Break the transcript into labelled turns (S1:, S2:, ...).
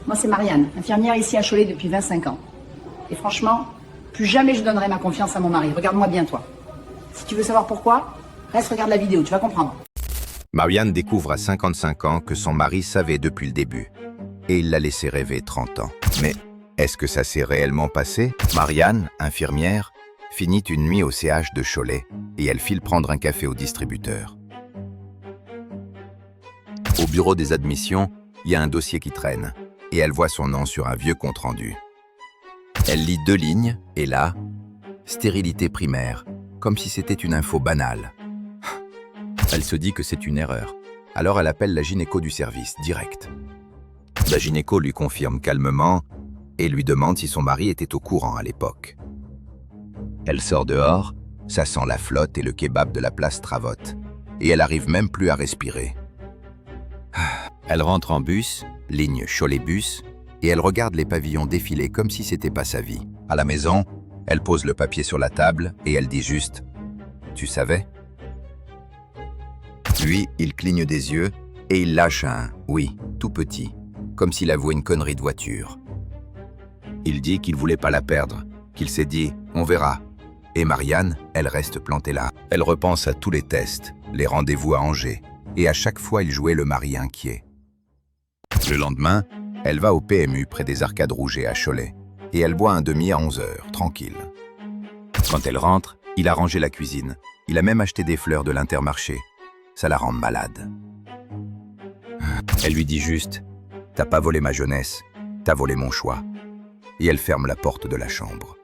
S1: Moi, c'est Marianne, infirmière ici à Cholet depuis 25 ans. Et franchement, plus jamais je donnerai ma confiance à mon mari. Regarde-moi bien, toi. Si tu veux savoir pourquoi, reste, regarde la vidéo, tu vas comprendre.
S2: Marianne découvre à 55 ans que son mari savait depuis le début. Et il l'a laissé rêver 30 ans. Mais est-ce que ça s'est réellement passé? Marianne, infirmière, finit une nuit au CH de Cholet et elle file prendre un café au distributeur. Au bureau des admissions, il y a un dossier qui traîne et elle voit son nom sur un vieux compte-rendu. Elle lit 2 lignes et là, stérilité primaire, comme si c'était une info banale. Elle se dit que c'est une erreur. Alors elle appelle la gynéco du service, direct. La gynéco lui confirme calmement et lui demande si son mari était au courant à l'époque. Elle sort dehors, ça sent la flotte et le kebab de la place Travotte. Et elle arrive même plus à respirer. Elle rentre en bus, ligne Cholet-Bus, et elle regarde les pavillons défiler comme si c'était pas sa vie. À la maison, elle pose le papier sur la table et elle dit juste « Tu savais ?» Lui, il cligne des yeux et il lâche un « oui », tout petit, comme s'il avouait une connerie de voiture. Il dit qu'il voulait pas la perdre, qu'il s'est dit « on verra ». Et Marianne, elle reste plantée là. Elle repense à tous les tests, les rendez-vous à Angers, et à chaque fois il jouait le mari inquiet. Le lendemain, elle va au PMU près des Arcades Rouget à Cholet, et elle boit un demi à 11 h, tranquille. Quand elle rentre, il a rangé la cuisine. Il a même acheté des fleurs de l'Intermarché. Ça la rend malade. Elle lui dit juste « T'as pas volé ma jeunesse, t'as volé mon choix ». Et elle ferme la porte de la chambre.